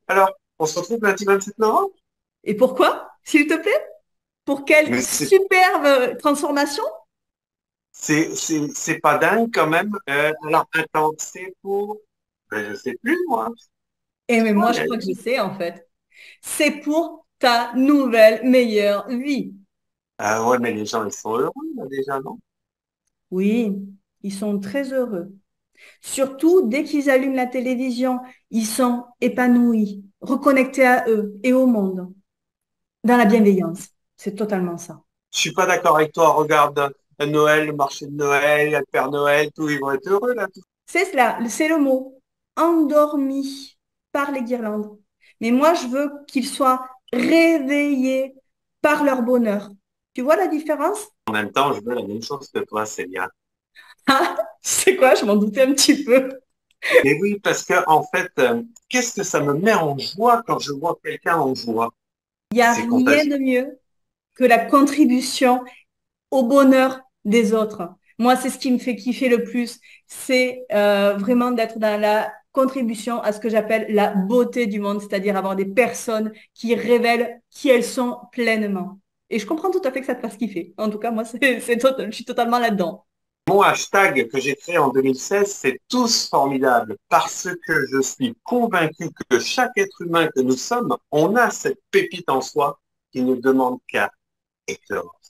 Alors, on se retrouve lundi 27 novembre? Et pourquoi, s'il te plaît? Pour quelle Mais superbe transformation? c'est pas dingue quand même. Alors, attends, c'est pour... Ben, je sais plus, moi. Et mais Oh, moi, je crois que je sais, en fait. C'est pour ta nouvelle meilleure vie. ah ouais, mais les gens, ils sont heureux, là, déjà, non? Oui, ils sont très heureux. Surtout dès qu'ils allument la télévision, ils sont épanouis, reconnectés à eux et au monde, dans la bienveillance. C'est totalement ça. Je suis pas d'accord avec toi. Regarde, Noël, le marché de Noël, le Père Noël, tout, ils vont être heureux, là, tout. C'est cela, c'est le mot. Endormis par les guirlandes. Mais moi, je veux qu'ils soient réveillés par leur bonheur. Tu vois la différence? En même temps, je veux la même chose que toi, Célia. Ah, c'est quoi? Je m'en doutais un petit peu. Mais oui, parce que, en fait, qu'est-ce que ça me met en joie quand je vois quelqu'un en joie? Il n'y a C'est rien contagieux. de mieux que la contribution au bonheur des autres. Moi, c'est ce qui me fait kiffer le plus. C'est vraiment d'être dans la contribution à ce que j'appelle la beauté du monde, c'est-à-dire avoir des personnes qui révèlent qui elles sont pleinement. Et je comprends tout à fait que ça te fasse kiffer. En tout cas, moi, je suis totalement là-dedans. Mon hashtag que j'ai créé en 2016, c'est tous formidables parce que je suis convaincu que chaque être humain que nous sommes, on a cette pépite en soi qui ne demande qu'à éclore.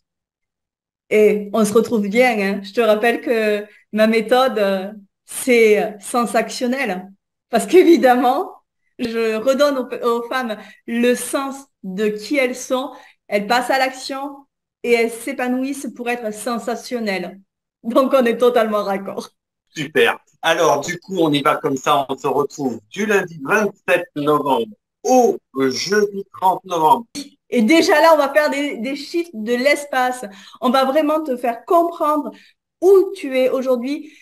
Et on se retrouve bien, hein. Je te rappelle que ma méthode, c'est sensationnel. Parce qu'évidemment, je redonne aux femmes le sens de qui elles sont. Elles passent à l'action et elles s'épanouissent pour être sensationnelles. Donc, on est totalement raccord. Super. Alors, du coup, on y va comme ça. On se retrouve du lundi 27 novembre au jeudi 30 novembre. Et déjà là, on va faire des shifts de l'espace. On va vraiment te faire comprendre où tu es aujourd'hui,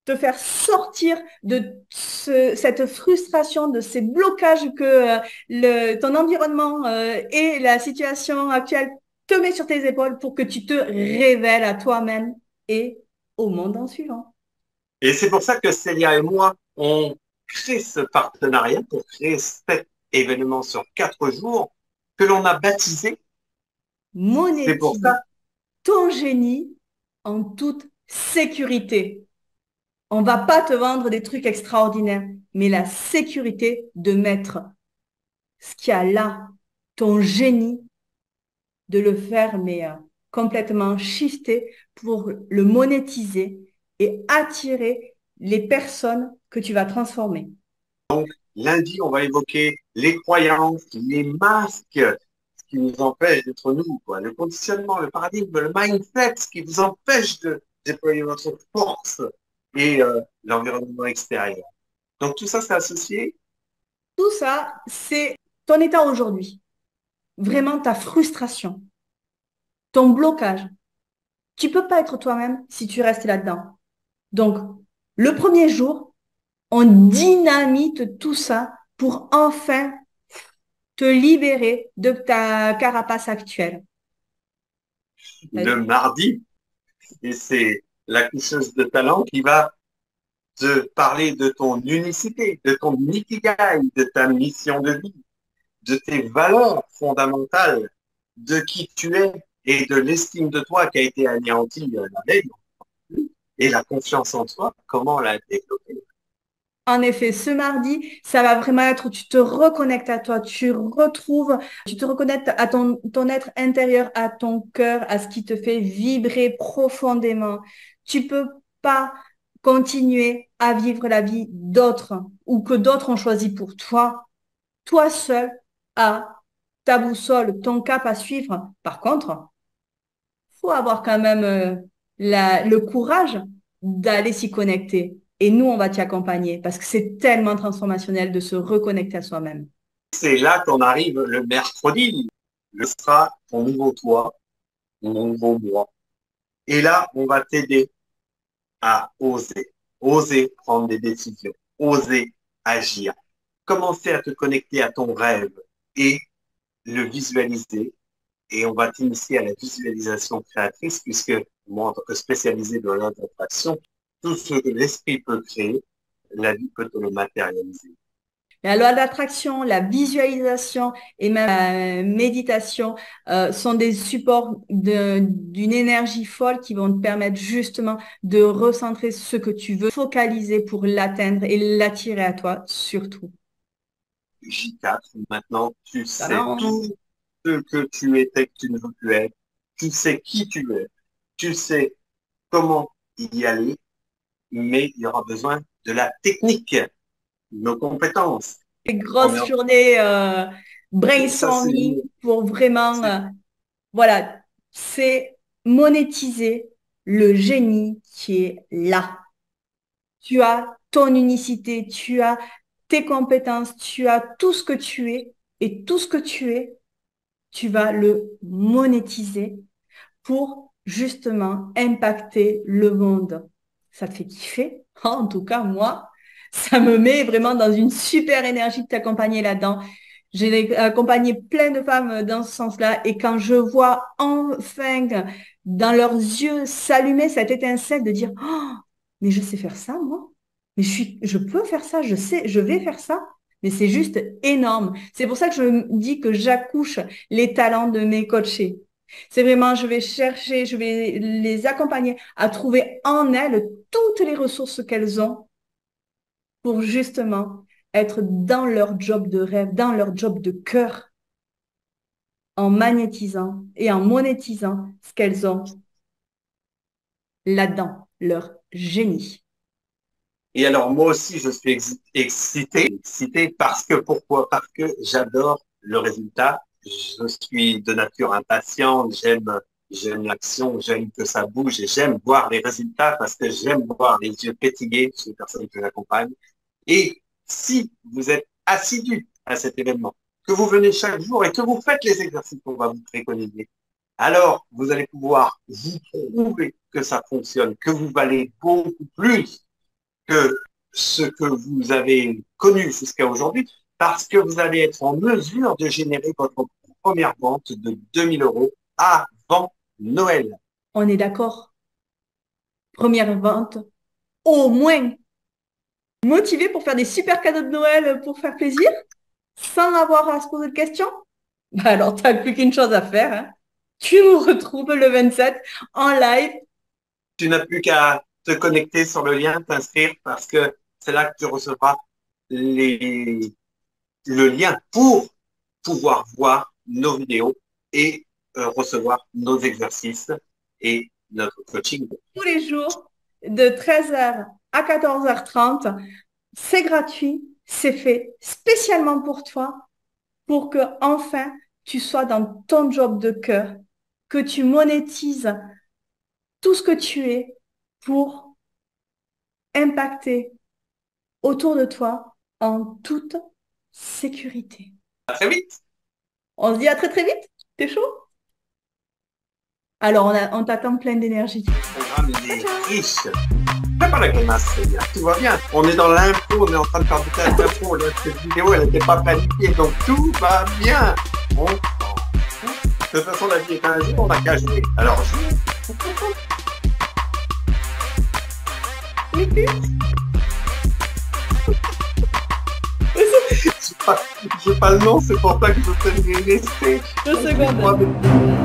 te faire sortir de cette frustration, de ces blocages que ton environnement et la situation actuelle te met sur tes épaules pour que tu te révèles à toi-même et au monde en suivant. Et c'est pour ça que Célia et moi, on crée ce partenariat pour créer cet événement sur 4 jours que l'on a baptisé. C'est pour Monétise ça. ton génie en toute sécurité. On va pas te vendre des trucs extraordinaires, mais la sécurité de mettre ce qu'il y a là, ton génie, de le faire, mais complètement shifter pour le monétiser et attirer les personnes que tu vas transformer. Lundi, on va évoquer les croyances, les masques, ce qui nous empêche d'être nous, quoi. Le conditionnement, le paradigme, le mindset, ce qui vous empêche de déployer votre force et l'environnement extérieur. Donc tout ça, c'est associé. Tout ça, c'est ton état aujourd'hui, vraiment ta frustration, ton blocage. Tu peux pas être toi-même si tu restes là-dedans. Donc, le premier jour, on dynamite tout ça pour enfin te libérer de ta carapace actuelle. Le mardi, et c'est la coucheuse de talent qui va te parler de ton unicité, de ton ikigai, de ta mission de vie, de tes valeurs fondamentales, de qui tu es et de l'estime de toi qui a été anéantie la veille, et la confiance en toi, comment la développer. En effet, ce mardi, ça va vraiment être où tu te reconnectes à toi, tu te reconnectes à ton être intérieur, à ton cœur, à ce qui te fait vibrer profondément. Tu peux pas continuer à vivre la vie d'autres ou que d'autres ont choisi pour toi. Toi seul as ta boussole, ton cap à suivre. Par contre, faut avoir quand même le courage d'aller s'y connecter. Et nous, on va t'y accompagner parce que c'est tellement transformationnel de se reconnecter à soi-même. C'est là qu'on arrive le mercredi. Ce sera ton nouveau toi, ton nouveau moi. Et là, on va t'aider à oser, oser prendre des décisions, oser agir, commencer à te connecter à ton rêve et le visualiser. Et on va t'initier à la visualisation créatrice, puisque moi, en tant que spécialisé dans l'attraction, tout ce que l'esprit peut créer, la vie peut te le matérialiser. La loi d'attraction, la visualisation et même la méditation sont des supports d'une énergie folle qui vont te permettre justement de recentrer ce que tu veux focaliser pour l'atteindre et l'attirer à toi surtout. J4, maintenant, tu sais Tadam! tout ce que tu étais, que tu ne veux plus être. Tu sais qui tu es. Tu sais comment y aller, mais il y aura besoin de la technique, nos compétences. Des On est grosses en- journées Ça, c'est brainstorming pour vraiment, voilà, c'est monétiser le génie qui est là. Tu as ton unicité, tu as tes compétences, tu as tout ce que tu es et tout ce que tu es, tu vas le monétiser pour justement impacter le monde. Ça te fait kiffer? En tout cas, moi, ça me met vraiment dans une super énergie de t'accompagner là-dedans. J'ai accompagné plein de femmes dans ce sens-là et quand je vois enfin dans leurs yeux s'allumer cette étincelle de dire oh, mais je sais faire ça, moi. Mais je peux faire ça, je sais, je vais faire ça. Mais c'est juste énorme. C'est pour ça que je me dis que j'accouche les talents de mes coachés. C'est vraiment, je vais chercher, je vais les accompagner à trouver en elles toutes les ressources qu'elles ont pour justement être dans leur job de rêve, dans leur job de cœur, en magnétisant et en monétisant ce qu'elles ont là-dedans, leur génie. Et alors, moi aussi, je suis excité parce que, pourquoi? Parce que j'adore le résultat. Je suis de nature impatiente, j'aime l'action, j'aime que ça bouge et j'aime voir les résultats parce que j'aime voir les yeux pétillés chez les personnes que j'accompagne. Et si vous êtes assidu à cet événement, que vous venez chaque jour et que vous faites les exercices qu'on va vous préconiser, alors vous allez pouvoir vous prouver que ça fonctionne, que vous valez beaucoup plus que ce que vous avez connu jusqu'à aujourd'hui, parce que vous allez être en mesure de générer votre première vente de 2000 euros avant Noël. On est d'accord? Première vente, au moins motivé pour faire des super cadeaux de Noël pour faire plaisir, sans avoir à se poser de questions? Bah alors, tu n'as plus qu'une chose à faire, hein. Tu nous retrouves le 27 en live. Tu n'as plus qu'à te connecter sur le lien, t'inscrire, parce que c'est là que tu recevras le lien pour pouvoir voir nos vidéos et recevoir nos exercices et notre coaching. Tous les jours de 13h à 14h30. C'est gratuit, c'est fait spécialement pour toi, pour que enfin tu sois dans ton job de cœur, que tu monétises tout ce que tu es pour impacter autour de toi en toute sécurité. À très vite. On se dit à très très vite. T'es chaud? Alors on t'attend plein d'énergie. Le programme est riche. Fais pas la grimace, bien. Tout va bien. On est dans l'impro, on est en train de faire du théâtre d'impro. Cette vidéo, elle n'était pas planifiée, donc tout va bien. Bon. De toute façon, la vie est un jeu, on n'a qu'à jouer. Alors, jouez. J'ai pas le nom, c'est pour ça que je te l'ai laissé. 2 secondes.